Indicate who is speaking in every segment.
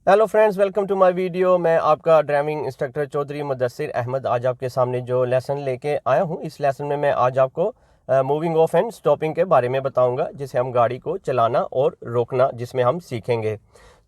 Speaker 1: Hello friends, welcome to my video. मैं आपका driving instructor Chaudhary Mudassir Ahmed आज आपके सामने जो लेसन लेके आया हूँ, इस लेसन में मैं आज आपको मूविंग ऑफ एंड स्टॉपिंग के बारे में बताऊंगा, जिसे हम गाड़ी को चलाना और रोकना जिसमें हम सीखेंगे।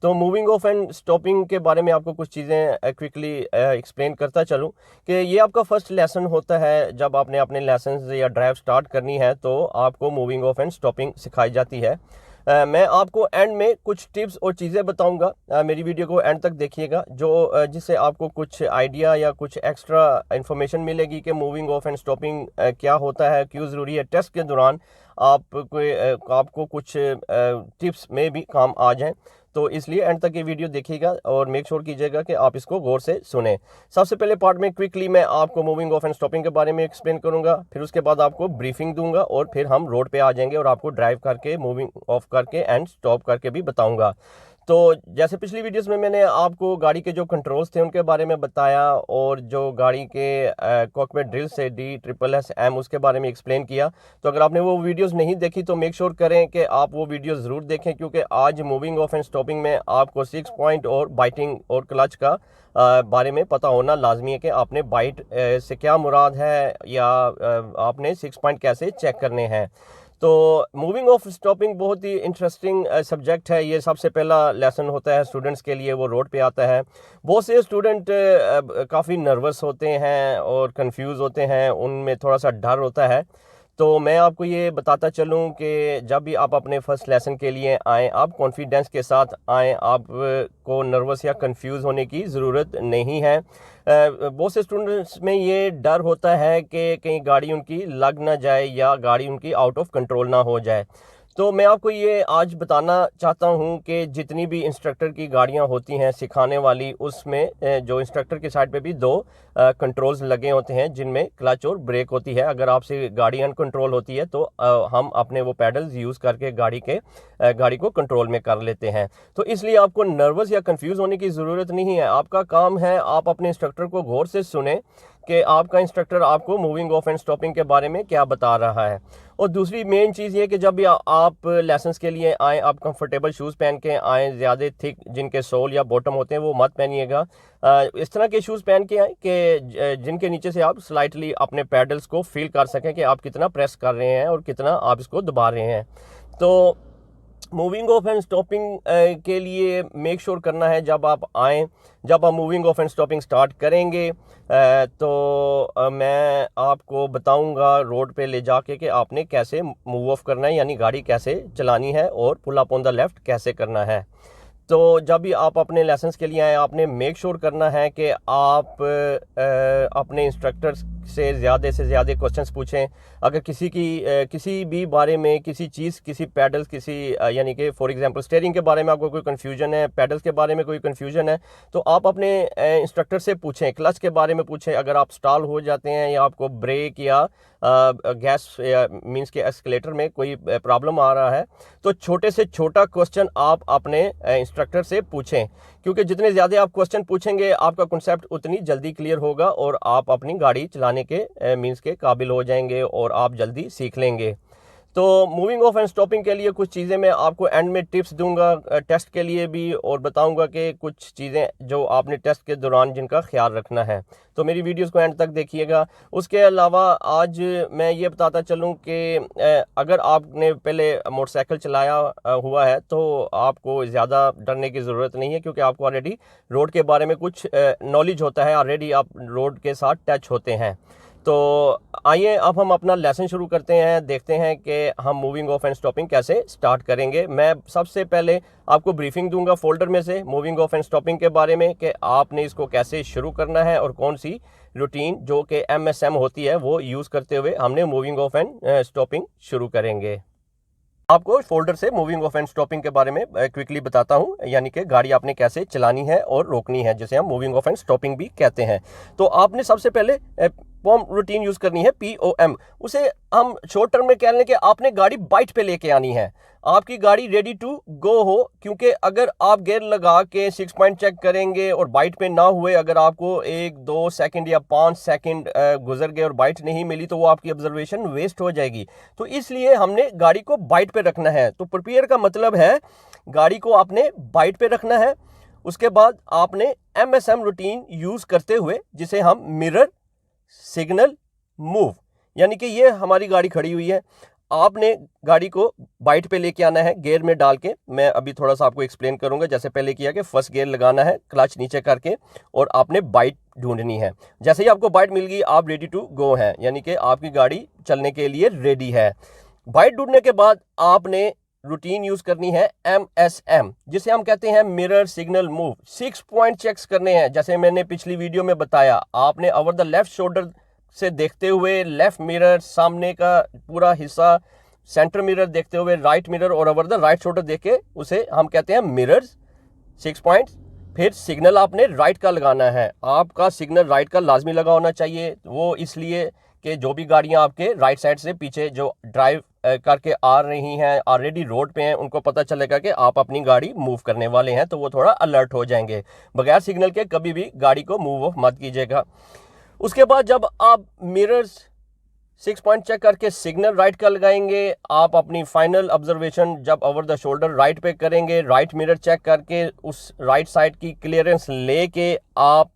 Speaker 1: तो मूविंग ऑफ एंड स्टॉपिंग के बारे में आपको कुछ चीज़ें क्विकली एक्सप्लेन करता चलूँ कि ये आपका फर्स्ट लेसन होता है। जब आपने अपने लाइसेंस या ड्राइव स्टार्ट करनी है तो आपको मूविंग ऑफ एंड स्टॉपिंग सिखाई जाती है। मैं आपको एंड में कुछ टिप्स और चीज़ें बताऊंगा। मेरी वीडियो को एंड तक देखिएगा, जो जिससे आपको कुछ आइडिया या कुछ एक्स्ट्रा इन्फॉर्मेशन मिलेगी कि मूविंग ऑफ एंड स्टॉपिंग क्या होता है, क्यों ज़रूरी है। टेस्ट के दौरान आपको कुछ टिप्स में भी काम आ जाएं, तो इसलिए एंड तक ये वीडियो देखिएगा और मेक श्योर कीजिएगा कि आप इसको गौर से सुने। सबसे पहले पार्ट में क्विकली मैं आपको मूविंग ऑफ एंड स्टॉपिंग के बारे में एक्सप्लेन करूंगा, फिर उसके बाद आपको ब्रीफिंग दूंगा और फिर हम रोड पे आ जाएंगे और आपको ड्राइव करके मूविंग ऑफ करके एंड स्टॉप करके भी बताऊंगा। तो जैसे पिछली वीडियोस में मैंने आपको गाड़ी के जो कंट्रोल्स थे उनके बारे में बताया और जो गाड़ी के कॉकपिट ड्रिल से DSSM उसके बारे में एक्सप्लेन किया। तो अगर आपने वो वीडियोस नहीं देखी तो मेक श्योर करें कि आप वो वीडियोस ज़रूर देखें, क्योंकि आज मूविंग ऑफ एंड स्टॉपिंग में आपको 6 पॉइंट और बाइटिंग और क्लच का बारे में पता होना लाजमी है कि आपने बाइट से क्या मुराद है, या आपने 6 पॉइंट कैसे चेक करने हैं। तो मूविंग ऑफ स्टॉपिंग बहुत ही इंटरेस्टिंग सब्जेक्ट है। ये सबसे पहला लेसन होता है स्टूडेंट्स के लिए, वो रोड पे आता है। बहुत से स्टूडेंट काफ़ी नर्वस होते हैं और कंफ्यूज होते हैं, उनमें थोड़ा सा डर होता है। तो मैं आपको ये बताता चलूँ कि जब भी आप अपने फर्स्ट लेसन के लिए आएँ, आप कॉन्फिडेंस के साथ आएँ, आप को नर्वस या कंफ्यूज होने की ज़रूरत नहीं है। बहुत से स्टूडेंट्स में ये डर होता है कि कहीं गाड़ी उनकी लग ना जाए या गाड़ी उनकी आउट ऑफ कंट्रोल ना हो जाए। तो मैं आपको ये आज बताना चाहता हूँ कि जितनी भी इंस्ट्रक्टर की गाड़ियाँ होती हैं सिखाने वाली, उसमें जो इंस्ट्रक्टर की साइड पे भी दो कंट्रोल्स लगे होते हैं, जिनमें क्लच और ब्रेक होती है। अगर आपसे गाड़ी अनकंट्रोल होती है तो हम अपने वो पैडल्स यूज़ करके गाड़ी को कंट्रोल में कर लेते हैं। तो इसलिए आपको नर्वस या कंफ्यूज होने की ज़रूरत नहीं है। आपका काम है आप अपने इंस्ट्रक्टर को गौर से सुने कि आपका इंस्ट्रक्टर आपको मूविंग ऑफ एंड स्टॉपिंग के बारे में क्या बता रहा है। और दूसरी मेन चीज़ ये कि जब भी आप लाइसेंस के लिए आएँ, आप कंफर्टेबल शूज़ पहन के आएँ। ज़्यादा थिक जिनके सोल या बॉटम होते हैं वो मत पहनिएगा। इस तरह के शूज़ पहन के आएँ कि जिनके नीचे से आप स्लाइटली अपने पैडल्स को फील कर सकें कि आप कितना प्रेस कर रहे हैं और कितना आप इसको दबा रहे हैं। तो मूविंग ऑफ एंड स्टॉपिंग के लिए मेक श्योर करना है जब आप आएँ, जब आप moving of and stopping start करेंगे तो मैं आपको बताऊंगा रोड पे ले जाके कि आपने कैसे मूव ऑफ करना है, यानी गाड़ी कैसे चलानी है और pull up on the left कैसे करना है। तो जब भी आप अपने लेसन्स के लिए आए, आपने मेक श्योर करना है कि आप अपने इंस्ट्रक्टर से ज़्यादा क्वेश्चंस पूछें। अगर किसी भी बारे में किसी चीज़, किसी पैडल्स, यानी कि फॉर एग्जांपल स्टीयरिंग के बारे में आपको कोई कन्फ्यूजन है, पैडल्स के बारे में कोई कन्फ्यूजन है, तो आप अपने इंस्ट्रक्टर से पूछें। क्लच के बारे में पूछें, अगर आप स्टॉल हो जाते हैं या आपको ब्रेक या गैस मींस के एस्केलेटर में कोई प्रॉब्लम आ रहा है, तो छोटे से छोटा क्वेश्चन आप अपने इंस्ट्रक्टर से पूछें, क्योंकि जितने ज़्यादा आप क्वेश्चन पूछेंगे आपका कॉन्सेप्ट उतनी जल्दी क्लियर होगा और आप अपनी गाड़ी चलाने के मींस के काबिल हो जाएंगे और आप जल्दी सीख लेंगे। तो मूविंग ऑफ एंड स्टॉपिंग के लिए कुछ चीज़ें मैं आपको एंड में टिप्स दूंगा टेस्ट के लिए भी, और बताऊंगा कि कुछ चीज़ें जो आपने टेस्ट के दौरान जिनका ख्याल रखना है। तो मेरी वीडियोस को एंड तक देखिएगा। उसके अलावा आज मैं ये बताता चलूं कि अगर आपने पहले मोटरसाइकिल चलाया हुआ है तो आपको ज़्यादा डरने की ज़रूरत नहीं है, क्योंकि आपको ऑलरेडी रोड के बारे में कुछ नॉलेज होता है, ऑलरेडी आप रोड के साथ टच होते हैं। तो आइए अब हम अपना लेसन शुरू करते हैं, देखते हैं कि हम मूविंग ऑफ एंड स्टॉपिंग कैसे स्टार्ट करेंगे। मैं सबसे पहले आपको ब्रीफिंग दूंगा फोल्डर में से मूविंग ऑफ एंड स्टॉपिंग के बारे में, कि आपने इसको कैसे शुरू करना है और कौन सी रूटीन जो कि MSM होती है वो यूज़ करते हुए हमने मूविंग ऑफ एंड स्टॉपिंग शुरू करेंगे। आपको फोल्डर से मूविंग ऑफ एंड स्टॉपिंग के बारे में क्विकली बताता हूं, यानी कि गाड़ी आपने कैसे चलानी है और रोकनी है, जिसे हम मूविंग ऑफ एंड स्टॉपिंग भी कहते हैं। तो आपने सबसे पहले पॉम रूटीन यूज करनी है, POM। उसे हम शॉर्ट टर्म में कह लें कि आपने गाड़ी बाइट पे लेके आनी है, आपकी गाड़ी रेडी टू गो हो। क्योंकि अगर आप गियर लगा के 6 पॉइंट चेक करेंगे और बाइट पे ना हुए, अगर आपको 1-2 सेकंड या 5 सेकंड गुजर गए और बाइट नहीं मिली, तो वो आपकी ऑब्जर्वेशन वेस्ट हो जाएगी। तो इसलिए हमने गाड़ी को बाइट पे रखना है। तो प्रिपेयर का मतलब है गाड़ी को आपने बाइट पे रखना है उसके बाद आपने MSM रूटीन यूज़ करते हुए, जिसे हम मिरर सिग्नल मूव, यानी कि ये हमारी गाड़ी खड़ी हुई है, आपने गाड़ी को बाइट पे लेके आना है गियर में डाल के। मैं अभी थोड़ा सा आपको एक्सप्लेन करूंगा, जैसे पहले किया कि फर्स्ट गियर लगाना है क्लच नीचे करके और आपने बाइट ढूंढनी है। जैसे ही आपको बाइट मिल गई, आप रेडी टू गो हैं, यानी कि आपकी गाड़ी चलने के लिए रेडी है। बाइट ढूंढने के बाद आपने रूटीन यूज करनी है MSM, जिसे हम कहते हैं mirror signal move. 6 point checks करने हैं, जैसे मैंने पिछली वीडियो में बताया। आपने ओवर द लेफ्ट शोल्डर से देखते हुए लेफ्ट मिरर, सामने का पूरा हिस्सा, सेंटर मिरर देखते हुए राइट मिरर और ओवर द राइट शोल्डर देख के उसे हम कहते हैं मिरर्स। 6 पॉइंट। फिर सिग्नल आपने राइट का लगाना है। आपका सिग्नल राइट का लाजमी लगा होना चाहिए, वो इसलिए कि जो भी गाड़ियां आपके राइट साइड से पीछे जो ड्राइव करके आ रही हैं, ऑलरेडी रोड पे हैं, उनको पता चलेगा कि आप अपनी गाड़ी मूव करने वाले हैं, तो वो थोड़ा अलर्ट हो जाएंगे। बगैर सिग्नल के कभी भी गाड़ी को मूव ऑफ मत कीजिएगा। उसके बाद जब आप मिरर्स 6 पॉइंट चेक करके सिग्नल राइट का लगाएंगे, आप अपनी फाइनल ऑब्जर्वेशन जब ओवर द शोल्डर राइट पे करेंगे, राइट मिरर चेक करके उस राइट साइड की क्लियरेंस लेके आप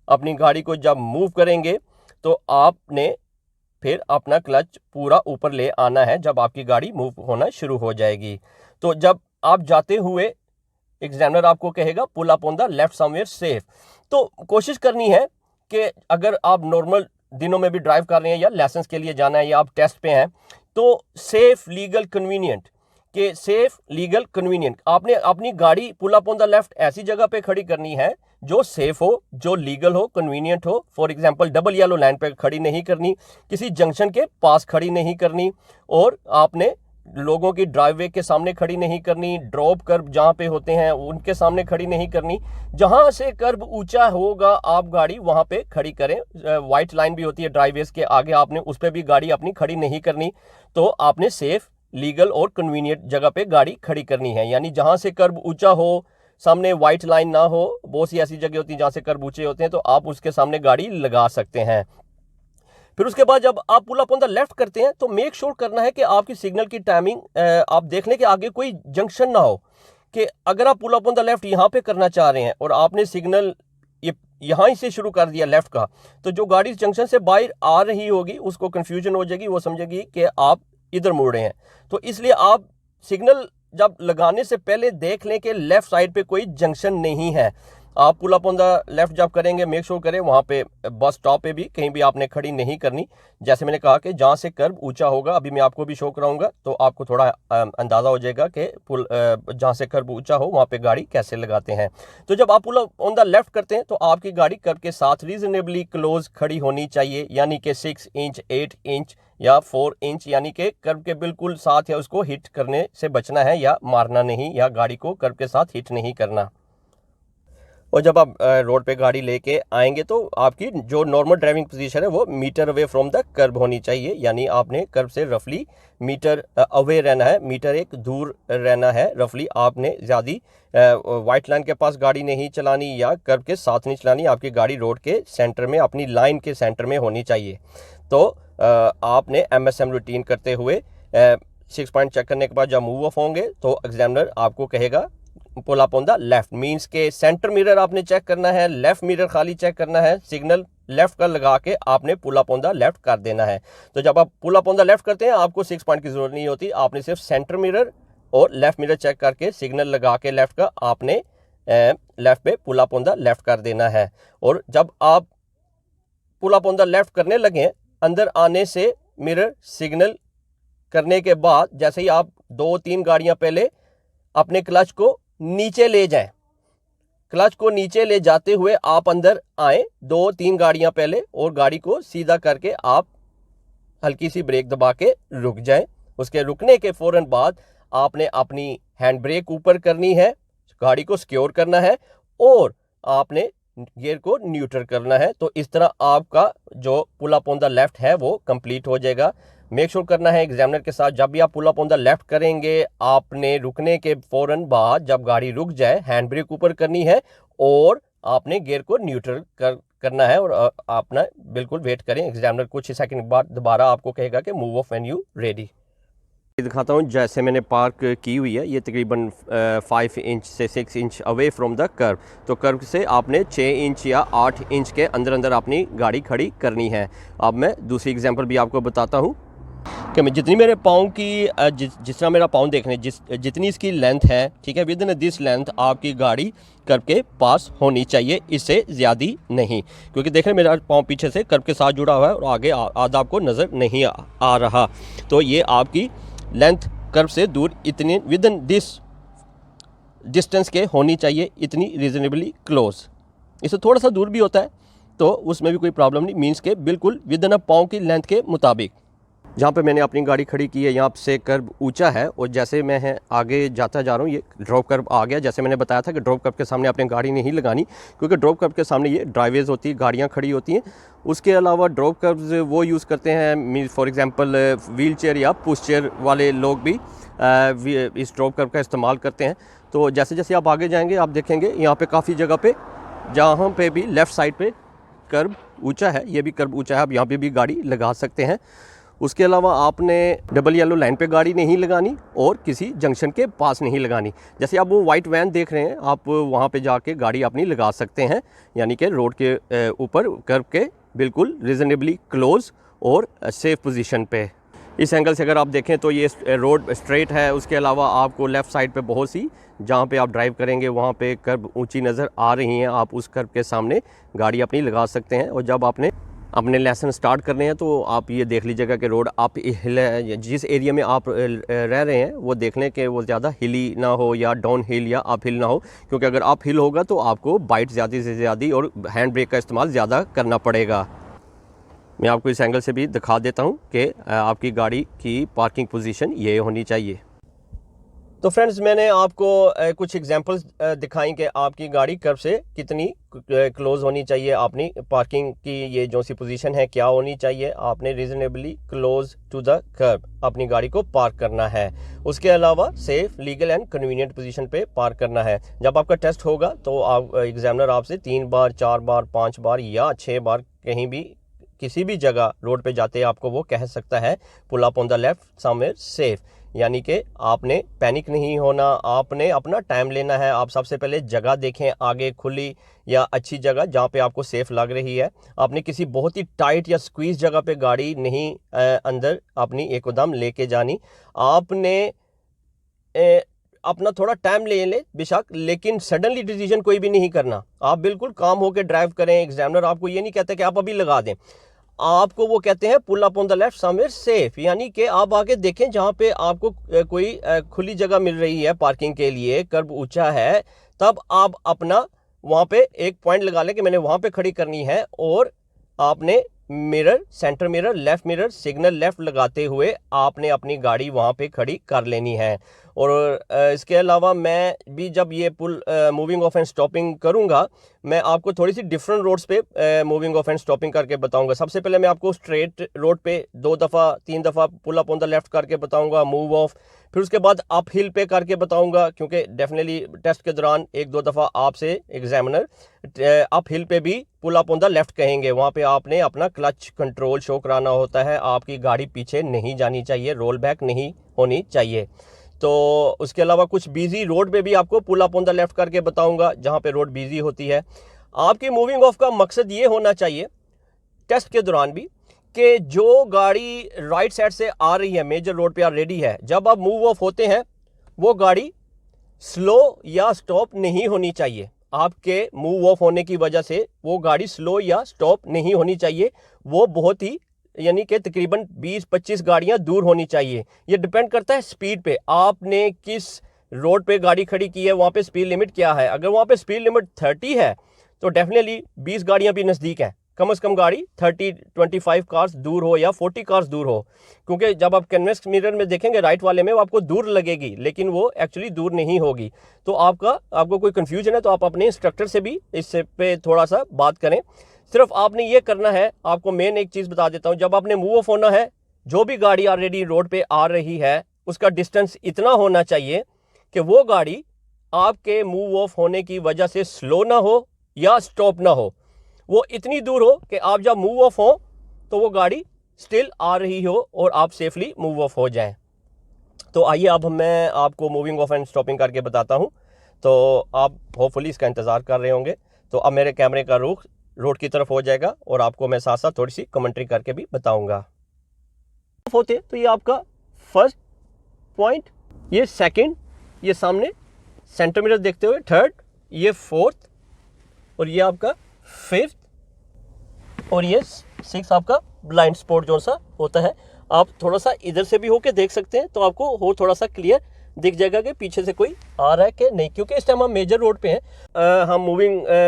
Speaker 1: अपनी गाड़ी को जब मूव करेंगे, तो आपने फिर अपना क्लच पूरा ऊपर ले आना है जब आपकी गाड़ी मूव होना शुरू हो जाएगी। तो जब आप जाते हुए एग्जामिनर आपको कहेगा pull up on the left somewhere safe. तो कोशिश करनी है कि अगर आप नॉर्मल दिनों में भी ड्राइव कर रहे हैं या लाइसेंस के लिए जाना है या आप टेस्ट पे हैं, तो सेफ लीगल कन्वीनियंट के सेफ लीगल कन्वीनियंट आपने अपनी गाड़ी pull up on the left ऐसी जगह पे खड़ी करनी है जो सेफ हो, जो लीगल हो, कन्वीनियंट हो। For example double yellow line पे खड़ी नहीं करनी, किसी जंक्शन के पास खड़ी नहीं करनी, और आपने लोगों की ड्राइववे के सामने खड़ी नहीं करनी, ड्रॉप कर्ब जहां पे होते हैं उनके सामने खड़ी नहीं करनी। जहां से कर्ब ऊंचा होगा आप गाड़ी वहां पे खड़ी करें। व्हाइट लाइन भी होती है ड्राइववेज के आगे, आपने उस पर भी गाड़ी अपनी खड़ी नहीं करनी। तो आपने सेफ, लीगल और कन्वीनियंट जगह पे गाड़ी खड़ी करनी है, यानी जहां से कर्ब ऊंचा हो, सामने व्हाइट लाइन ना हो। बहुत सी ऐसी जगह होती है जहां से कर्ब ऊंचे होते हैं, तो आप उसके सामने गाड़ी लगा सकते हैं। फिर उसके बाद जब आप pull up on the left करते हैं, तो मेक श्योर करना है कि आपकी सिग्नल की टाइमिंग, आप देख लें कि आगे कोई जंक्शन ना हो। कि अगर आप pull up on the left यहाँ पे करना चाह रहे हैं और आपने सिग्नल यहाँ से शुरू कर दिया लेफ्ट का, तो जो गाड़ी जंक्शन से बाहर आ रही होगी उसको कंफ्यूजन हो जाएगी, वो समझेगी कि आप इधर मुड़ रहे हैं। तो इसलिए आप सिग्नल जब लगाने से पहले देख लें कि लेफ्ट साइड पे कोई जंक्शन नहीं है। आप pull up on the left जब करेंगे, मेक श्योर करें वहां पे बस स्टॉप पे भी कहीं भी आपने खड़ी नहीं करनी। जैसे मैंने कहा कि जहां से कर्ब ऊंचा होगा, अभी मैं आपको भी शो कराऊंगा तो आपको थोड़ा अंदाजा हो जाएगा कि पुल जहां से कर्ब ऊंचा हो वहां पे गाड़ी कैसे लगाते हैं। तो जब आप pull up on the left करते हैं, तो आपकी गाड़ी कर्ब के साथ रीजनेबली क्लोज खड़ी होनी चाहिए, यानी कि 6 इंच, 8 इंच या 4 इंच, यानी कि कर्ब के बिल्कुल साथ, या उसको हिट करने से बचना है, या मारना नहीं, या गाड़ी को कर्ब के साथ हिट नहीं करना। और जब आप रोड पे गाड़ी लेके आएंगे, तो आपकी जो नॉर्मल ड्राइविंग पोजीशन है वो मीटर अवे फ्रॉम द कर्ब होनी चाहिए, यानी आपने कर्ब से रफली मीटर अवे रहना है, मीटर एक दूर रहना है रफली। आपने ज़्यादा वाइट लाइन के पास गाड़ी नहीं चलानी या कर्ब के साथ नहीं चलानी। आपकी गाड़ी रोड के सेंटर में, अपनी लाइन के सेंटर में होनी चाहिए। तो आपने MSM रूटीन करते हुए 6 पॉइंट चेक करने के बाद जब मूव ऑफ होंगे, तो एग्जामिनर आपको कहेगा pull up on the left. Means के सेंटर मिरर आपने चेक करना है, लेफ्ट मिरर खाली चेक करना है, सिग्नल लेफ्ट का लगा के आपने pull up on the left कर देना है। तो जब आप pull up on the left करते हैं, आपको 6 पॉइंट की जरूरत नहीं होती, आपने सिर्फ सेंटर मिरर और लेफ्ट मिरर चेक करके सिग्नल लगा के लेफ्ट का आपने लेफ्ट पे pull up on the left कर देना है। और जब आप pull up on the left करने लगे, अंदर आने से मिरर सिग्नल करने के बाद जैसे ही आप 2-3 गाड़ियां पहले अपने क्लच को नीचे ले जाएं, क्लच को नीचे ले जाते हुए आप अंदर आए 2-3 गाड़ियां पहले, और गाड़ी को सीधा करके आप हल्की सी ब्रेक दबा के रुक जाएं। उसके रुकने के फौरन बाद आपने अपनी हैंड ब्रेक ऊपर करनी है, गाड़ी को सिक्योर करना है और आपने गियर को न्यूट्रल करना है। तो इस तरह आपका जो pull up on the left है वो कंप्लीट हो जाएगा। मेक श्योर करना है एग्जामिनर के साथ, जब भी आप pull up on the left करेंगे, आपने रुकने के फौरन बाद जब गाड़ी रुक जाए हैंड ब्रेक ऊपर करनी है और आपने गियर को न्यूट्रल करना है, और अपना बिल्कुल वेट करें। एग्जामिनर कुछ ही सेकंड बाद दोबारा आपको कहेगा कि move of when you ready. दिखाता हूँ जैसे मैंने पार्क की हुई है, ये तकरीबन 5 इंच से 6 inch away from the curve. तो कर्व से आपने 6 इंच या 8 इंच के अंदर अंदर अपनी गाड़ी खड़ी करनी है। अब मैं दूसरी एग्जांपल भी आपको बताता हूँ कि मैं जितनी मेरे पाँव की जिस तरह मेरा पाँव देखने जितनी इसकी लेंथ है, ठीक है, विद इन दिस लेंथ आपकी गाड़ी कर्व के पास होनी चाहिए, इससे ज़्यादा नहीं। क्योंकि देखें मेरा पाँव पीछे से कर्व के साथ जुड़ा हुआ है और आगे आधा आपको नज़र नहीं आ रहा। तो ये आपकी लेंथ कर्व से दूर इतनी विद इन दिस डिस्टेंस के होनी चाहिए, इतनी रीजनेबली क्लोज। इससे थोड़ा सा दूर भी होता है तो उसमें भी कोई प्रॉब्लम नहीं, मीन्स के बिल्कुल विद इन पाँव की लेंथ के मुताबिक। जहाँ पे मैंने अपनी गाड़ी खड़ी की है यहाँ से कर्व ऊंचा है और जैसे मैं आगे जाता जा रहा हूँ ये ड्रॉप कर्व आ गया। जैसे मैंने बताया था कि ड्रॉप कर्व के सामने आपने गाड़ी नहीं लगानी, क्योंकि ड्रॉप कर्व के सामने ये ड्राइवेज होती है, गाड़ियाँ खड़ी होती हैं। उसके अलावा ड्रॉप कर्व्स वो यूज़ करते हैं फॉर एग्जांपल व्हील चेयर या पुश चेयर वाले लोग भी इस ड्रॉप कर्व का इस्तेमाल करते हैं। तो जैसे जैसे आप आगे जाएंगे आप देखेंगे यहाँ पे काफ़ी जगह पे जहाँ पे भी लेफ़्ट साइड पे कर्व ऊंचा है, ये भी कर्व ऊंचा है, आप यहाँ पे भी गाड़ी लगा सकते हैं। उसके अलावा आपने डबल येलो लाइन पे गाड़ी नहीं लगानी और किसी जंक्शन के पास नहीं लगानी। जैसे आप वो वाइट वैन देख रहे हैं, आप वहाँ पे जाके गाड़ी अपनी लगा सकते हैं, यानी कि रोड के ऊपर कर्व के बिल्कुल रीज़नेबली क्लोज और सेफ पोजीशन पे। इस एंगल से अगर आप देखें तो ये रोड स्ट्रेट है। उसके अलावा आपको लेफ़्ट साइड पे बहुत सी जहाँ पे आप ड्राइव करेंगे वहाँ पे कर्व ऊंची नज़र आ रही हैं, आप उस कर्व के सामने गाड़ी अपनी लगा सकते हैं। और जब आपने अपने लेसन स्टार्ट करने हैं तो आप ये देख लीजिएगा कि रोड आप जिस एरिया में आप रह रहे हैं वो देख लें कि वो ज़्यादा हिली ना हो या डाउन हिल या अप हिल ना हो, क्योंकि अगर अप हिल होगा तो आपको बाइट ज़्यादा से ज़्यादा और हैंड ब्रेक का इस्तेमाल ज़्यादा करना पड़ेगा। मैं आपको इस एंगल से भी दिखा देता हूँ कि आपकी गाड़ी की पार्किंग पोजीशन ये होनी चाहिए। तो फ्रेंड्स मैंने आपको कुछ एग्जांपल्स दिखाई कि आपकी गाड़ी कर्व से कितनी क्लोज होनी चाहिए, अपनी पार्किंग की ये जो सी पोजीशन है क्या होनी चाहिए, आपने reasonably close to the kerb अपनी गाड़ी को पार्क करना है। उसके अलावा safe, legal and convenient position पे पार्क करना है। जब आपका टेस्ट होगा तो आप एग्जामिनर आपसे 3 बार 4 बार 5 बार या 6 बार कहीं भी किसी भी जगह रोड पे जाते आपको वो कह सकता है pull up on the left somewhere safe, यानी कि आपने पैनिक नहीं होना, आपने अपना टाइम लेना है। आप सबसे पहले जगह देखें, आगे खुली या अच्छी जगह जहाँ पे आपको सेफ लग रही है। आपने किसी बहुत ही टाइट या स्क्वीज जगह पे गाड़ी नहीं अंदर अपनी एकदम लेके जानी। आपने अपना थोड़ा टाइम ले बेशक, लेकिन सडनली डिसीजन कोई भी नहीं करना। आप बिल्कुल काम होकर ड्राइव करें। एग्जामिनर आपको ये नहीं कहता कि आप अभी लगा दें, आपको वो कहते हैं pull up on the left somewhere safe, यानी कि आप आगे देखें जहां पे आपको कोई खुली जगह मिल रही है पार्किंग के लिए, कर्ब ऊंचा है, तब आप अपना वहां पे एक पॉइंट लगा लें कि मैंने वहां पे खड़ी करनी है और आपने mirror, centre mirror, left mirror, signal left लगाते हुए आपने अपनी गाड़ी वहां पे खड़ी कर लेनी है। और इसके अलावा मैं भी जब ये पुल मूविंग ऑफ एंड स्टॉपिंग करूंगा, मैं आपको थोड़ी सी डिफरेंट रोड्स पे मूविंग ऑफ एंड स्टॉपिंग करके बताऊंगा। सबसे पहले मैं आपको स्ट्रेट रोड पे 2 दफ़ा 3 दफ़ा pull up on the left करके बताऊंगा, मूव ऑफ। फिर उसके बाद अप हिल पे करके बताऊंगा, क्योंकि डेफिनेटली टेस्ट के दौरान 1-2 दफ़ा आपसे एग्जामिनर अप हिल पे भी pull up on the left कहेंगे। वहाँ पे आपने अपना क्लच कंट्रोल शो कराना होता है, आपकी गाड़ी पीछे नहीं जानी चाहिए, रोल बैक नहीं होनी चाहिए। तो उसके अलावा कुछ बिजी रोड पे भी आपको pull up on the left करके बताऊंगा जहाँ पे रोड बिजी होती है। आपकी मूविंग ऑफ का मकसद ये होना चाहिए टेस्ट के दौरान भी कि जो गाड़ी राइट साइड से आ रही है, मेजर रोड पे रेडी है, जब आप मूव ऑफ होते हैं वो गाड़ी स्लो या स्टॉप नहीं होनी चाहिए। आपके मूव ऑफ होने की वजह से वो गाड़ी स्लो या स्टॉप नहीं होनी चाहिए, वो बहुत ही यानी कि तकरीबन 20-25 गाड़ियां दूर होनी चाहिए। ये डिपेंड करता है स्पीड पे, आपने किस रोड पे गाड़ी खड़ी की है, वहां पे स्पीड लिमिट क्या है। अगर वहां पे स्पीड लिमिट 30 है तो डेफिनेटली 20 गाड़ियां भी नज़दीक हैं, कम से कम गाड़ी 30-25 कार्स दूर हो या 40 कार्स दूर हो, क्योंकि जब आप कन्वेक्स मिरर में देखेंगे राइट वाले में वो आपको दूर लगेगी, लेकिन वो एक्चुअली दूर नहीं होगी। तो आपको कोई कंफ्यूजन है तो आप अपने इंस्ट्रक्टर से भी इस पे थोड़ा सा बात करें। सिर्फ आपने ये करना है, आपको मेन एक चीज़ बता देता हूँ, जब आपने मूव ऑफ होना है, जो भी गाड़ी ऑलरेडी रोड पे आ रही है उसका डिस्टेंस इतना होना चाहिए कि वो गाड़ी आपके मूव ऑफ होने की वजह से स्लो ना हो या स्टॉप ना हो, वो इतनी दूर हो कि आप जब मूव ऑफ हो तो वो गाड़ी स्टिल आ रही हो और आप सेफली मूव ऑफ हो जाएं। तो आइए अब मैं आपको मूविंग ऑफ एंड स्टॉपिंग करके बताता हूँ। तो आप होपफुली इसका इंतज़ार कर रहे होंगे। तो अब मेरे कैमरे का रुख रोड की तरफ हो जाएगा और आपको मैं साथ साथ थोड़ी सी कमेंट्री करके भी बताऊंगा। होते तो ये आपका फर्स्ट पॉइंट, ये सेकंड, ये सामने सेंटर मिरर देखते हुए थर्ड, ये फोर्थ, और ये आपका फिफ्थ, और ये सिक्स आपका ब्लाइंड स्पॉट जो सा होता है। आप थोड़ा सा इधर से भी होके देख सकते हैं तो आपको और थोड़ा सा क्लियर दिख जाएगा कि पीछे से कोई आ रहा है कि नहीं, क्योंकि इस टाइम हम मेजर रोड पे हैं। हम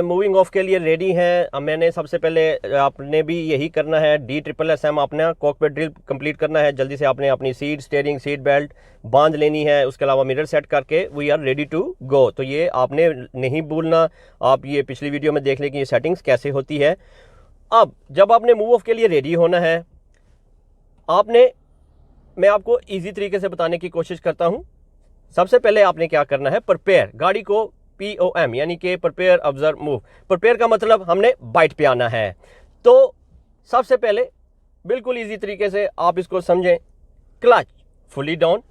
Speaker 1: मूविंग ऑफ के लिए रेडी हैं। मैंने सबसे पहले आपने भी यही करना है, DSSM अपना कॉकपिट ड्रिल कंप्लीट करना है। जल्दी से आपने अपनी सीट, स्टीयरिंग, सीट बेल्ट बांध लेनी है। उसके अलावा मिरर सेट करके we are ready to go. तो ये आपने नहीं भूलना, आप ये पिछली वीडियो में देख लें कि ये सेटिंग्स कैसे होती है। अब जब आपने मूव ऑफ के लिए रेडी होना है, मैं आपको इजी तरीके से बताने की कोशिश करता हूं। सबसे पहले आपने क्या करना है, प्रिपेयर, गाड़ी को POM यानी कि प्रिपेयर ऑब्जर्व मूव। प्रिपेयर का मतलब हमने बाइट पे आना है। तो सबसे पहले बिल्कुल इजी तरीके से आप इसको समझें, clutch fully down,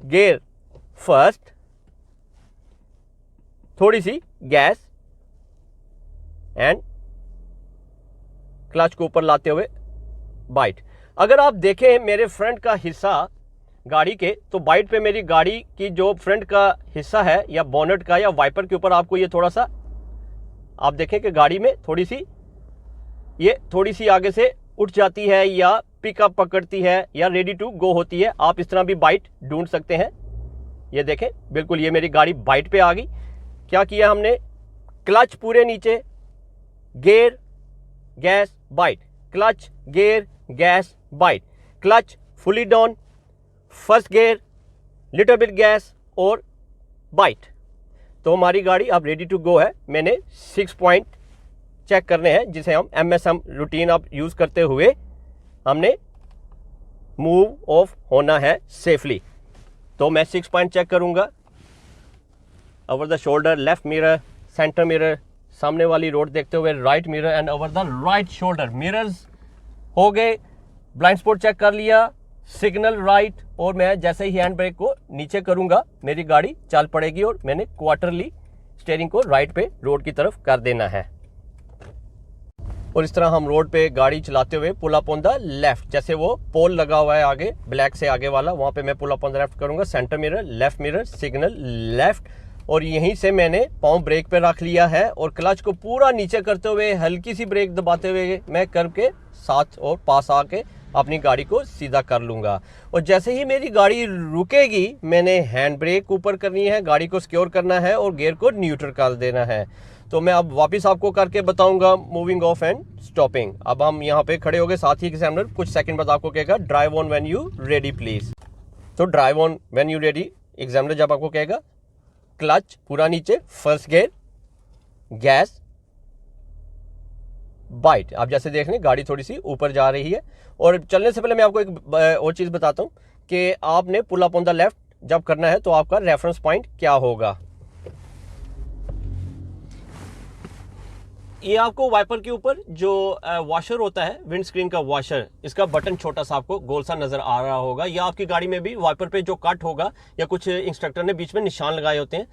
Speaker 1: gear first, थोड़ी सी गैस एंड क्लच को ऊपर लाते हुए बाइट। अगर आप देखें मेरे फ्रंट का हिस्सा गाड़ी के, तो बाइट पे मेरी गाड़ी की जो फ्रंट का हिस्सा है या बोनेट का या वाइपर के ऊपर आपको ये थोड़ा सा, आप देखें कि गाड़ी में थोड़ी सी आगे से उठ जाती है या पिकअप पकड़ती है या रेडी टू गो होती है। आप इस तरह भी बाइट ढूंढ सकते हैं। ये देखें बिल्कुल ये मेरी गाड़ी बाइट पे आ गई। क्या किया हमने, क्लच पूरे नीचे, gear gas bite, clutch gear gas bite, clutch fully down, first gear, little bit gas और बाइट। तो हमारी गाड़ी अब रेडी टू गो है। मैंने 6 पॉइंट चेक करने हैं जिसे हम MSM रूटीन आप यूज करते हुए हमने मूव ऑफ होना है सेफली। तो मैं 6 पॉइंट चेक करूंगा। Over the shoulder left mirror, centre mirror, सामने वाली रोड देखते हुए right mirror and over the right shoulder. Mirrors हो गए, ब्लाइंड स्पॉट चेक कर लिया, सिग्नल राइट, और मैं जैसे ही हैंड ब्रेक को नीचे करूंगा मेरी गाड़ी चल पड़ेगी और मैंने क्वार्टरली स्टीयरिंग को राइट पे रोड की तरफ कर देना है। और इस तरह हम रोड पे गाड़ी चलाते हुए pull up on the left, जैसे वो पोल लगा हुआ है आगे ब्लैक से आगे वाला, वहां पे मैं pull up on the left करूंगा। Centre mirror, left mirror, signal left, और यहीं से मैंने पाँव ब्रेक पे रख लिया है और क्लच को पूरा नीचे करते हुए हल्की सी ब्रेक दबाते हुए मैं करके साथ और पास आके अपनी गाड़ी को सीधा कर लूंगा। और जैसे ही मेरी गाड़ी रुकेगी मैंने हैंड ब्रेक ऊपर करनी है, गाड़ी को सिक्योर करना है और गियर को न्यूट्रल कर देना है। तो मैं अब वापस आपको करके बताऊंगा मूविंग ऑफ एंड स्टॉपिंग। अब हम यहाँ पे खड़े हो गए, साथ ही एग्जामिनर कुछ सेकंड बाद आपको कहेगा drive on when you ready please. तो drive on when you ready, examiner जब आपको कहेगा क्लच पूरा नीचे, फर्स्ट गियर, गैस, बाइट। आप जैसे देख लें गाड़ी थोड़ी सी ऊपर जा रही है। और चलने से पहले मैं आपको एक और चीज बताता हूं कि आपने pull up on the left जब करना है तो आपका रेफरेंस पॉइंट क्या होगा। ये आपको वाइपर के ऊपर जो वॉशर होता है, विंड स्क्रीन का वॉशर, इसका बटन छोटा सा आपको गोल सा नजर आ रहा होगा, या आपकी गाड़ी में भी वाइपर पे जो कट होगा या कुछ इंस्ट्रक्टर ने बीच में निशान लगाए होते हैं।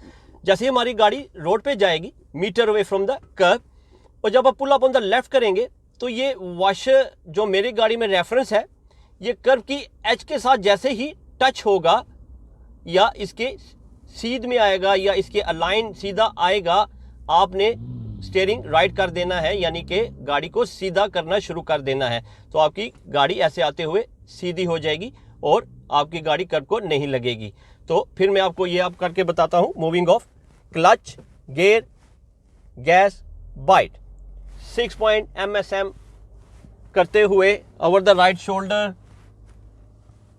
Speaker 1: जैसे ही हमारी गाड़ी रोड पे जाएगी metre away from the kerb, और जब आप pull up on the left करेंगे तो ये वॉशर जो मेरी गाड़ी में रेफरेंस है, ये कर्व की एज के साथ जैसे ही टच होगा या इसके सीध में आएगा या इसके अलाइन सीधा आएगा, आपने स्टीयरिंग राइट कर देना है, यानी कि गाड़ी को सीधा करना शुरू कर देना है। तो आपकी गाड़ी ऐसे आते हुए सीधी हो जाएगी और आपकी गाड़ी कर्व को नहीं लगेगी। तो फिर मैं आपको ये करके बताता हूं, moving off, clutch, gear, gas, bite, 6 point MSM करते हुए over the right shoulder,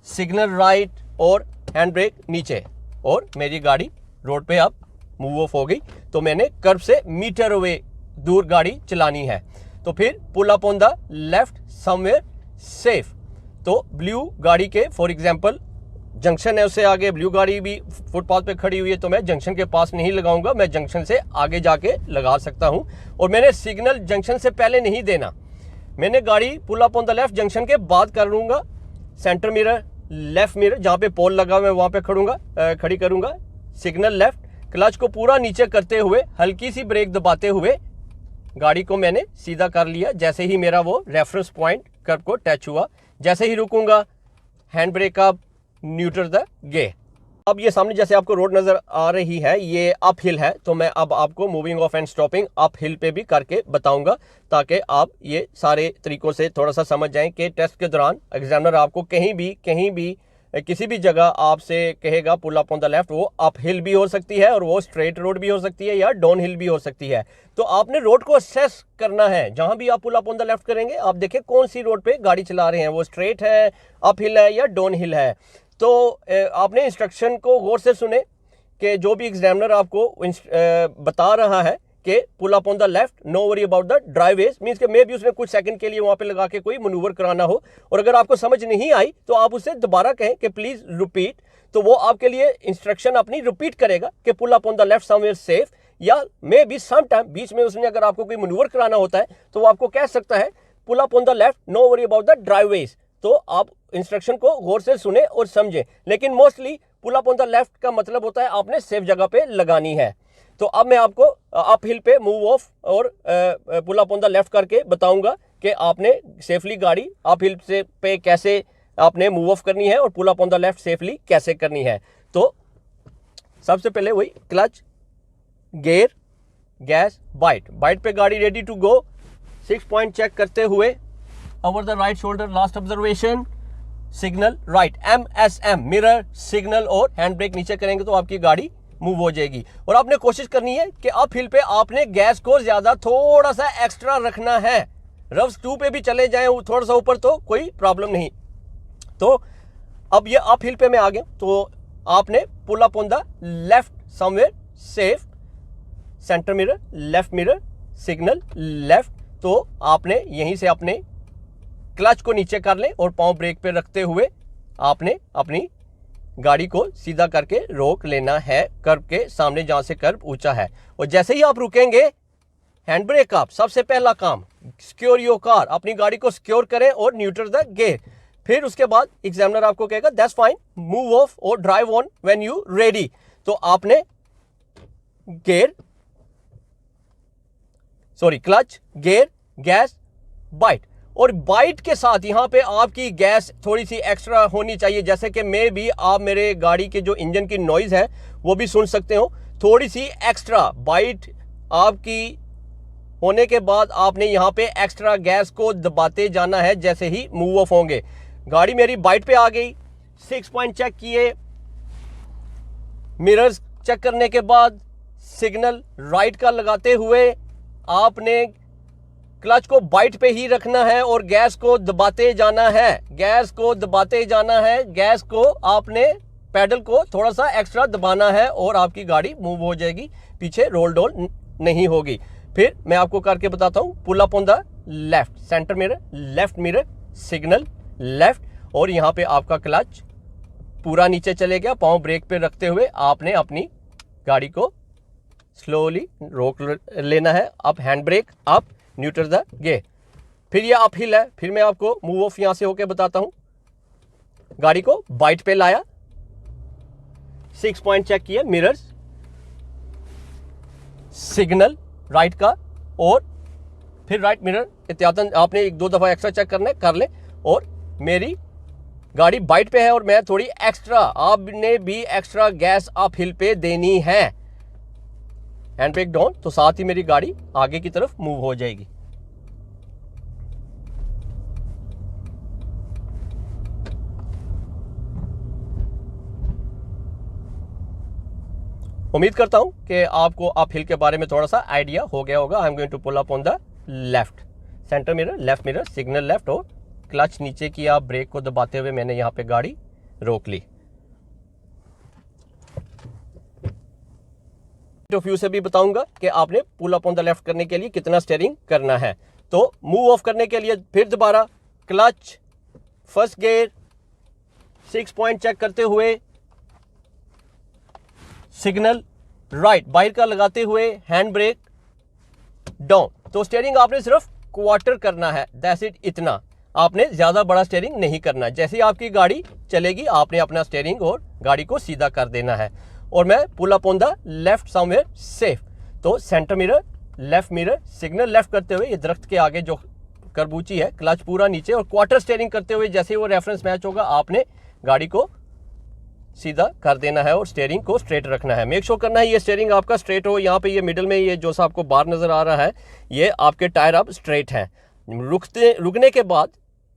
Speaker 1: signal right और हैंड ब्रेक नीचे, और मेरी गाड़ी रोड पे अब मूव ऑफ हो गई। तो मैंने कर्व से मीटर अवे दूर गाड़ी चलानी है। तो फिर pull up on the left somewhere safe. तो ब्लू गाड़ी के फॉर एग्जांपल जंक्शन है, उससे आगे ब्लू गाड़ी भी फुटपाथ पे खड़ी हुई है, तो मैं जंक्शन के पास नहीं लगाऊंगा, मैं जंक्शन से आगे जाके लगा सकता हूं। और मैंने सिग्नल जंक्शन से पहले नहीं देना, मैंने गाड़ी pull up on the left junction के बाद कर लूंगा। सेंटर मिरर, लेफ्ट मिरर, जहाँ पे पोल लगा हुआ है वहाँ पे खड़ी करूँगा, सिग्नल लेफ्ट। क्लच को पूरा नीचे करते हुए हल्की सी ब्रेक दबाते हुए गाड़ी को मैंने सीधा कर लिया। जैसे ही मेरा वो रेफरेंस पॉइंट कर्व को टच हुआ, जैसे ही रुकूंगा hand brake up, neutral the gear. अब ये सामने जैसे आपको रोड नज़र आ रही है, ये अप हिल है, तो मैं अब आपको moving of and stopping up hill पे भी करके बताऊंगा, ताकि आप ये सारे तरीकों से थोड़ा सा समझ जाएं कि टेस्ट के दौरान एग्जामिनर आपको कहीं भी किसी भी जगह आपसे कहेगा pull up on the left, वो अप हिल भी हो सकती है और वो स्ट्रेट रोड भी हो सकती है या डाउन हिल भी हो सकती है। तो आपने रोड को असेस करना है। जहां भी आप pull up on the left करेंगे, आप देखिए कौन सी रोड पे गाड़ी चला रहे हैं, वो स्ट्रेट है, अप हिल है या डाउन हिल है। तो आपने इंस्ट्रक्शन को गौर से सुने कि जो भी एग्जामिनर आपको बता रहा है कि pull up on the left, no worry about the driveways, means कि मे भी उसने कुछ सेकंड के लिए वहां पे लगा के कोई मनूवर कराना हो, और अगर आपको समझ नहीं आई तो आप उससे दोबारा कहें कि प्लीज रिपीट, तो वो आपके लिए इंस्ट्रक्शन अपनी रिपीट करेगा कि pull up on the left somewhere safe, या मे बी सम टाइम बीच में उसने अगर आपको कोई मनूवर कराना होता है तो वो आपको कह सकता है pull up on the left, no worry about the driveways. तो आप इंस्ट्रक्शन को गौर से सुने और समझें, लेकिन mostly pull up on the left का मतलब होता है आपने सेफ जगह पे लगानी है। तो अब मैं आपको अप हिल पे मूव ऑफ और pull up on the left करके बताऊंगा कि आपने सेफली गाड़ी अप हिल से पे कैसे आपने मूव ऑफ करनी है और pull up on the left safely कैसे करनी है। तो सबसे पहले वही क्लच, गियर, गैस, बाइट पे गाड़ी ready to go. 6 point check करते हुए over the right shoulder, last observation, signal right, MSM mirror, signal और हैंड ब्रेक नीचे करेंगे तो आपकी गाड़ी मूव हो जाएगी। और आपने कोशिश करनी है कि अप हिल पे आपने गैस को ज्यादा थोड़ा सा एक्स्ट्रा रखना है। रफ्स 2 पे भी चले जाएं थोड़ा सा ऊपर तो कोई प्रॉब्लम नहीं। तो अब ये अप हिल पे मैं आ गया, तो आपने pull up on the left somewhere safe, centre mirror, left mirror, signal left. तो आपने यहीं से अपने क्लच को नीचे कर लें और पांव ब्रेक पे रखते हुए आपने अपनी गाड़ी को सीधा करके रोक लेना है कर्व के सामने, जहां से कर्व ऊंचा है। और जैसे ही आप रुकेंगे हैंड ब्रेक अप, सबसे पहला काम सिक्योर योर कार, अपनी गाड़ी को सिक्योर करें और न्यूट्रल द गियर। फिर उसके बाद एग्जामिनर आपको कहेगा दैट्स फाइन, मूव ऑफ और drive on when you ready. तो आपने क्लच, गियर, गैस, बाइट, और बाइट के साथ यहाँ पे आपकी गैस थोड़ी सी एक्स्ट्रा होनी चाहिए, जैसे कि मे भी आप मेरे गाड़ी के जो इंजन की नॉइज है वो भी सुन सकते हो, थोड़ी सी एक्स्ट्रा बाइट आपकी होने के बाद आपने यहाँ पे एक्स्ट्रा गैस को दबाते जाना है जैसे ही मूव ऑफ होंगे। गाड़ी मेरी बाइट पे आ गई, 6 पॉइंट चेक किए, मिरर्स चेक करने के बाद सिग्नल राइट का लगाते हुए आपने क्लच को बाइट पे ही रखना है और गैस को दबाते जाना है, गैस को दबाते जाना है, गैस को आपने पैडल को थोड़ा सा एक्स्ट्रा दबाना है और आपकी गाड़ी मूव हो जाएगी, पीछे रोल डोल नहीं होगी। फिर मैं आपको करके बताता हूं, pull up on the left, centre mirror, left mirror, signal left, और यहां पे आपका क्लच पूरा नीचे चले गया, पांव ब्रेक पे रखते हुए आपने अपनी गाड़ी को स्लोली रोक लेना है। Up hand brake up, neutral the gear. फिर ये अप हिल है, फिर मैं आपको मूव ऑफ यहां से होके बताता हूं। गाड़ी को बाइट पे लाया, 6 पॉइंट चेक किए, मिरर्स, सिग्नल राइट का, और फिर राइट मिरर एहतियातन आपने 1-2 दफा एक्स्ट्रा चेक करना है, कर ले। और मेरी गाड़ी बाइट पे है और मैं थोड़ी एक्स्ट्रा, आपने भी एक्स्ट्रा गैस अप हिल पे देनी है, हैंड ब्रेक डाउन, तो साथ ही मेरी गाड़ी आगे की तरफ मूव हो जाएगी। उम्मीद करता हूं कि आपको अप हिल के बारे में थोड़ा सा आइडिया हो गया होगा। I am going to pull up on the left, centre mirror, left mirror, signal left, और क्लच नीचे किया, ब्रेक को दबाते हुए मैंने यहां पे गाड़ी रोक ली। व्यू से भी बताऊंगा कि आपने pull up on the left करने के लिए कितना स्टीयरिंग करना है। तो मूव ऑफ करने के लिए फिर दोबारा clutch, first gear, 6 point check करते हुए, सिग्नल राइट बाहर का लगाते हुए, हैंड ब्रेक डाउन। तो स्टीयरिंग आपने सिर्फ क्वार्टर करना है, दैट्स इट, इतना। आपने ज़्यादा बड़ा स्टीयरिंग नहीं करना। जैसे ही आपकी गाड़ी चलेगी आपने अपना स्टीयरिंग और गाड़ी को सीधा कर देना है। और मैं pull up on the left somewhere safe, तो centre mirror, left mirror, signal left करते हुए ये दरख्त के आगे जो कर्व ऊंची है, क्लच पूरा नीचे और क्वार्टर स्टीयरिंग करते हुए जैसे ही वो रेफरेंस मैच होगा आपने गाड़ी को सीधा कर देना है और स्टीयरिंग को स्ट्रेट रखना है। मेक श्योर करना है ये स्टीयरिंग आपका स्ट्रेट हो। यहाँ पे ये मिडिल में ये जो सा आपको बार नज़र आ रहा है ये आपके टायर अब स्ट्रेट हैं। रुकने के बाद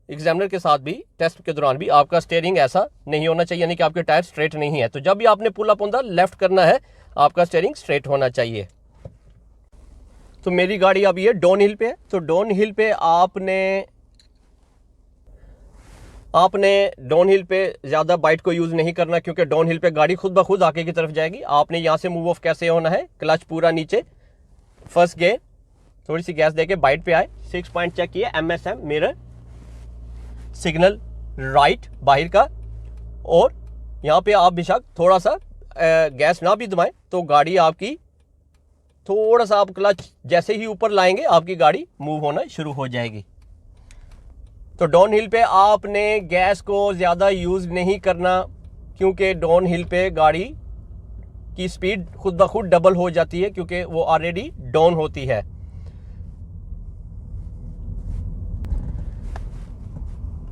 Speaker 1: एग्जामिनर के साथ भी टेस्ट के दौरान भी आपका स्टीयरिंग ऐसा नहीं होना चाहिए, यानी कि आपके टायर स्ट्रेट नहीं है। तो जब भी आपने pull up on the left करना है आपका स्टीयरिंग स्ट्रेट होना चाहिए। तो मेरी गाड़ी अब ये डाउन हिल पे है, तो डाउन हिल पे आपने डाउन हिल पे ज़्यादा बाइट को यूज़ नहीं करना, क्योंकि डाउन हिल पे गाड़ी खुद ब खुद आगे की तरफ जाएगी। आपने यहाँ से मूव ऑफ कैसे होना है, क्लच पूरा नीचे, फर्स्ट गियर, थोड़ी सी गैस देके बाइट पे आए, 6 पॉइंट चेक किए, MSM मिरर, सिग्नल राइट बाहर का, और यहाँ पे आप बेशक थोड़ा सा गैस ना भी दबाएं तो गाड़ी आपकी थोड़ा सा आप क्लच जैसे ही ऊपर लाएंगे आपकी गाड़ी मूव होना शुरू हो जाएगी। तो डाउन हिल पे आपने गैस को ज़्यादा यूज़ नहीं करना, क्योंकि डाउन हिल पे गाड़ी की स्पीड खुद ब खुद डबल हो जाती है, क्योंकि वो ऑलरेडी डाउन होती है।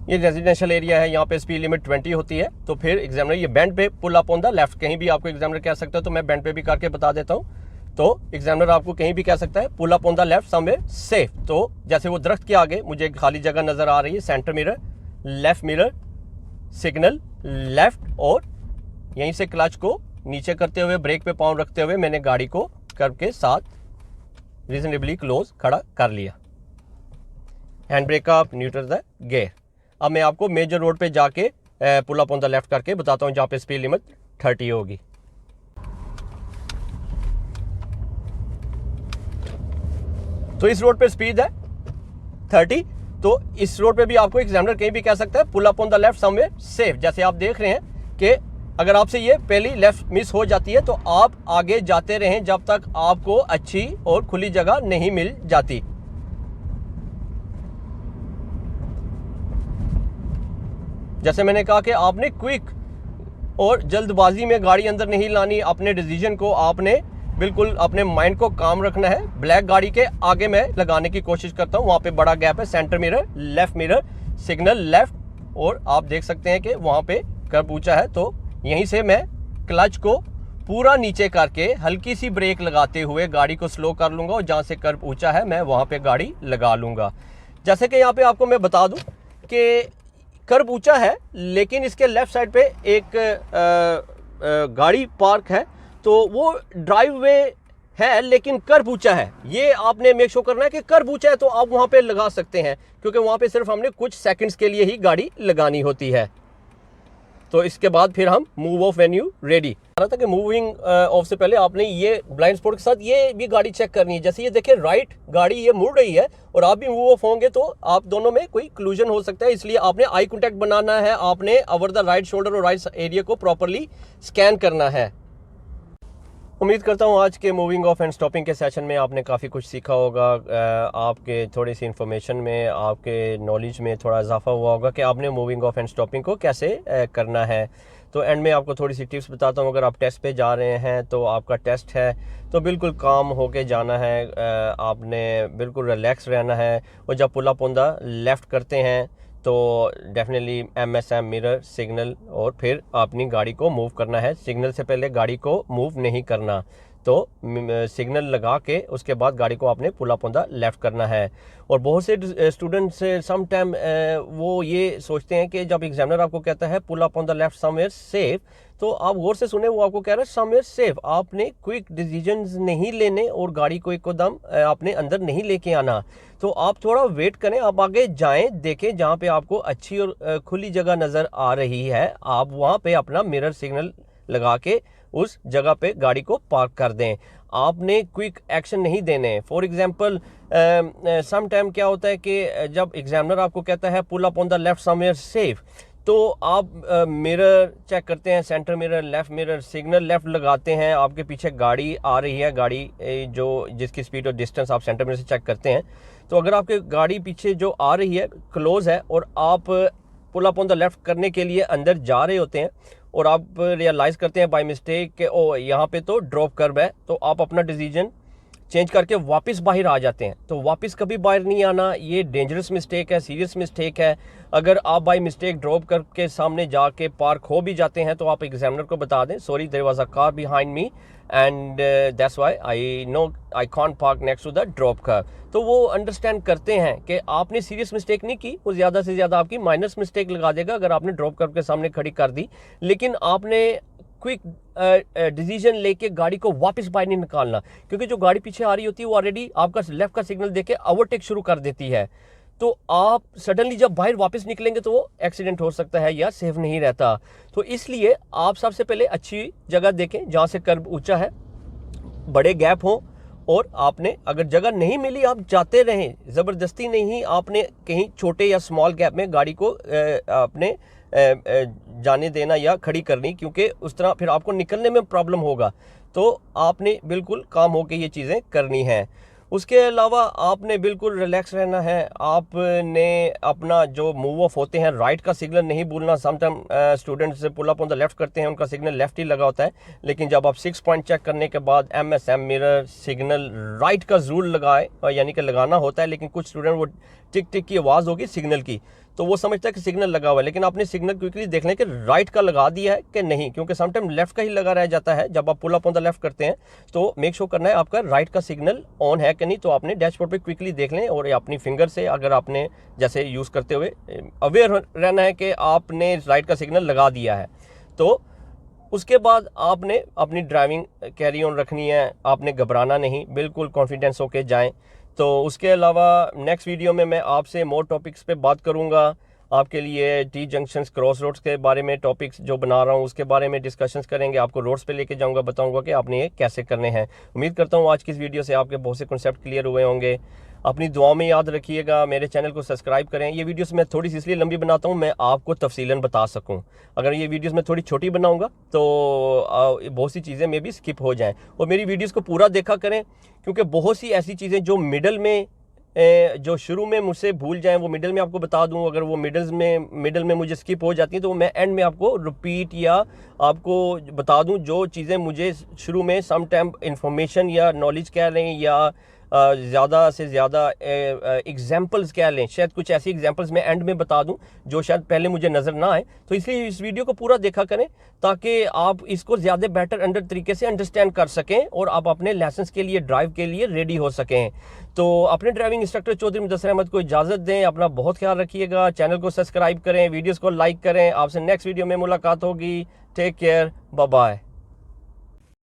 Speaker 1: ये रेजिडेंशियल एरिया है, यहाँ पे स्पीड लिमिट 20 होती है। तो फिर एग्जामिनर ये बेंड पे pull up on the left, कहीं भी आपको एग्जामिनर कह सकता है, तो मैं बेंड पे भी करके बता देता हूँ। तो एग्जामिनर आपको कहीं भी कह सकता है pull up on the left somewhere safe. तो जैसे वो दरख्त के आगे मुझे खाली जगह नज़र आ रही है, centre mirror, left mirror, signal left, और यहीं से क्लच को नीचे करते हुए ब्रेक पे पाँव रखते हुए मैंने गाड़ी को कर्व के साथ रीजनेबली क्लोज खड़ा कर लिया। हैंड ब्रेक का न्यूट्रल द गियर। अब मैं आपको मेजर रोड पे जाके pull up on the left करके बताता हूँ, जहाँ पे स्पीड लिमिट 30 होगी। तो इस रोड पे स्पीड है 30, तो इस रोड पे भी आपको एग्जामिनर कहीं भी कह सकता है pull up on the left somewhere safe. जैसे आप देख रहे हैं कि अगर आपसे ये पहली लेफ्ट मिस हो जाती है तो आप आगे जाते रहें जब तक आपको अच्छी और खुली जगह नहीं मिल जाती। जैसे मैंने कहा कि आपने क्विक और जल्दबाजी में गाड़ी अंदर नहीं लानी, अपने डिसीजन को आपने बिल्कुल अपने माइंड को काम रखना है। ब्लैक गाड़ी के आगे मैं लगाने की कोशिश करता हूँ, वहाँ पे बड़ा गैप है, centre mirror, left mirror, signal left, और आप देख सकते हैं कि वहाँ पे कर्व ऊंचा है। तो यहीं से मैं क्लच को पूरा नीचे करके हल्की सी ब्रेक लगाते हुए गाड़ी को स्लो कर लूँगा, और जहाँ से कर्व ऊंचा है मैं वहाँ पे गाड़ी लगा लूँगा। जैसे कि यहाँ पे आपको मैं बता दूँ कि कर्व ऊंचा है, लेकिन इसके लेफ्ट साइड पे एक गाड़ी पार्क है, तो वो ड्राइव वे है लेकिन कर्व ऊंचा है। ये आपने मेक श्योर करना है कि कर्व ऊंचा है तो आप वहाँ पे लगा सकते हैं, क्योंकि वहाँ पे सिर्फ हमने कुछ सेकंड्स के लिए ही गाड़ी लगानी होती है। तो इसके बाद फिर हम move of when you ready. रहा था कि मूविंग ऑफ से पहले आपने ये ब्लाइंड स्पॉट के साथ ये भी गाड़ी चेक करनी है। जैसे ये देखिए राइट गाड़ी ये मुड़ रही है और आप भी मूव ऑफ होंगे तो आप दोनों में कोई क्लूजन हो सकता है, इसलिए आपने आई कॉन्टैक्ट बनाना है, आपने ओवर द राइट शोल्डर और राइट एरिया को प्रॉपरली स्कैन करना है। उम्मीद करता हूँ आज के मूविंग ऑफ एंड स्टॉपिंग के सेशन में आपने काफ़ी कुछ सीखा होगा। आपके थोड़ी सी इन्फॉर्मेशन में, आपके नॉलेज में थोड़ा इजाफा हुआ होगा कि आपने मूविंग ऑफ एंड स्टॉपिंग को कैसे करना है। तो एंड में आपको थोड़ी सी टिप्स बताता हूँ। अगर आप टेस्ट पे जा रहे हैं तो आपका टेस्ट है तो बिल्कुल काम होके जाना है, आपने बिल्कुल रिलैक्स रहना है। और जब pull up on the left करते हैं तो डेफिनेटली MSM मिरर, सिग्नल, और फिर अपनी गाड़ी को मूव करना है। सिग्नल से पहले गाड़ी को मूव नहीं करना, तो सिग्नल लगा के उसके बाद गाड़ी को आपने pull up on the left करना है। और बहुत से स्टूडेंट्स सम टाइम वो ये सोचते हैं कि जब एग्जामिनर आपको कहता है pull up on the left somewhere safe, तो आप गौर से सुने, वो आपको कह रहा है समवेयर सेफ। आपने क्विक डिसीजंस नहीं लेने और गाड़ी को एकदम आपने अंदर नहीं लेके आना। तो आप थोड़ा वेट करें, आप आगे जाएं, देखें जहाँ पे आपको अच्छी और खुली जगह नज़र आ रही है, आप वहाँ पे अपना मिरर सिग्नल लगा के उस जगह पे गाड़ी को पार्क कर दें। आपने क्विक एक्शन नहीं देने। फॉर एग्जांपल सम टाइम क्या होता है कि जब एग्जामिनर आपको कहता है pull up on the left somewhere safe, तो आप मिरर चेक करते हैं, centre mirror, left mirror, signal left लगाते हैं, आपके पीछे गाड़ी आ रही है, गाड़ी जो जिसकी स्पीड और डिस्टेंस आप सेंटर मिरर से चेक करते हैं। तो अगर आपके गाड़ी पीछे जो आ रही है क्लोज़ है और आप pull up on the left करने के लिए अंदर जा रहे होते हैं और आप रियलाइज़ करते हैं बाय मिस्टेक कि ओ यहाँ पे तो ड्रॉप कर्व है, तो आप अपना डिसीजन चेंज करके वापस बाहर आ जाते हैं। तो वापस कभी बाहर नहीं आना, ये डेंजरस मिस्टेक है, सीरियस मिस्टेक है। अगर आप बाय मिस्टेक ड्रॉप करके सामने जाके पार्क हो भी जाते हैं तो आप एग्जामिनर को बता दें, sorry there was a car behind me and that's why I know I can't park next to the drop kerb. तो वो अंडरस्टैंड करते हैं कि आपने सीरियस मिस्टेक नहीं की, वो ज़्यादा से ज़्यादा आपकी माइनस मिस्टेक लगा देगा अगर आपने ड्रॉप कर्व के सामने खड़ी कर दी, लेकिन आपने क्विक डिसीजन लेके गाड़ी को वापस बाहर नहीं निकालना, क्योंकि जो गाड़ी पीछे आ रही होती है वो ऑलरेडी आपका लेफ्ट का सिग्नल देके ओवरटेक शुरू कर देती है। तो आप सडनली जब बाहर वापस निकलेंगे तो वो एक्सीडेंट हो सकता है या सेफ नहीं रहता। तो इसलिए आप सबसे पहले अच्छी जगह देखें जहाँ से कर्व ऊंचा है, बड़े गैप हो, और आपने अगर जगह नहीं मिली आप जाते रहें, ज़बरदस्ती नहीं आपने कहीं छोटे या स्मॉल गैप में गाड़ी को अपने जाने देना या खड़ी करनी, क्योंकि उस तरह फिर आपको निकलने में प्रॉब्लम होगा। तो आपने बिल्कुल काम होके ये चीज़ें करनी हैं। उसके अलावा आपने बिल्कुल रिलैक्स रहना है। आपने अपना जो मूव ऑफ होते हैं, राइट का सिग्नल नहीं भूलना। Sometime students pull up on the left करते हैं, उनका सिग्नल लेफ्ट ही लगा होता है, लेकिन जब आप 6 पॉइंट चेक करने के बाद MSM मिरर सिग्नल राइट का ज़रूर लगाए, यानी कि लगाना होता है। लेकिन कुछ स्टूडेंट वो टिक टिक की आवाज़ होगी सिग्नल की, तो वो समझता है कि सिग्नल लगा हुआ है, लेकिन आपने सिग्नल क्विकली देख लें कि राइट का लगा दिया है कि नहीं, क्योंकि समटाइम लेफ्ट का ही लगा रह जाता है जब आप pull up on the left करते हैं। तो मेक श्योर करना है आपका राइट का सिग्नल ऑन है कि नहीं, तो आपने डैशबोर्ड पे क्विकली देख लें और अपनी फिंगर से, अगर आपने जैसे यूज़ करते हुए अवेयर रहना है कि आपने राइट का सिग्नल लगा दिया है। तो उसके बाद आपने अपनी ड्राइविंग कैरी ऑन रखनी है, आपने घबराना नहीं, बिल्कुल कॉन्फिडेंस होके जाएं। तो उसके अलावा नेक्स्ट वीडियो में मैं आपसे मोर टॉपिक्स पे बात करूंगा। आपके लिए टी जंक्शंस, क्रॉस रोड्स के बारे में टॉपिक्स जो बना रहा हूँ उसके बारे में डिस्कशंस करेंगे। आपको रोड्स पे लेके जाऊंगा, बताऊंगा कि आपने ये कैसे करने हैं। उम्मीद करता हूँ आज की इस वीडियो से आपके बहुत से कॉन्सेप्ट क्लियर हुए होंगे। अपनी दुआ में याद रखिएगा, मेरे चैनल को सब्सक्राइब करें। ये वीडियोस मैं थोड़ी सी इसलिए लंबी बनाता हूँ, मैं आपको तफसीलन बता सकूँ। अगर ये वीडियोस मैं थोड़ी छोटी बनाऊँगा तो बहुत सी चीज़ें मे भी स्किप हो जाएँ। और मेरी वीडियोस को पूरा देखा करें, क्योंकि बहुत सी ऐसी चीज़ें जो मिडल में जो शुरू में मुझसे भूल जाएं वो मिडल में आपको बता दूं। अगर वो मिडल में मुझे स्किप हो जाती हैं तो वो मैं एंड में आपको रिपीट या आपको बता दूं। जो चीज़ें मुझे शुरू में सम टाइम इंफॉर्मेशन या नॉलेज कह लें या ज़्यादा से ज़्यादा एग्जांपल्स कह लें, शायद कुछ ऐसी एग्जांपल्स मैं एंड में बता दूं जो शायद पहले मुझे नज़र ना आए। तो इसलिए इस वीडियो को पूरा देखा करें ताकि आप इसको ज़्यादा बेटर तरीके से अंडरस्टैंड कर सकें और आप अपने लाइसेंस के लिए, ड्राइव के लिए रेडी हो सकें। तो अपने ड्राइविंग इंस्ट्रक्टर चौधरी मुदस्सिर अहमद को इजाज़त दें। अपना बहुत ख्याल रखिएगा, चैनल को सब्सक्राइब करें, वीडियोज़ को लाइक करें। आपसे नेक्स्ट वीडियो में मुलाकात होगी। Take care, bye bye.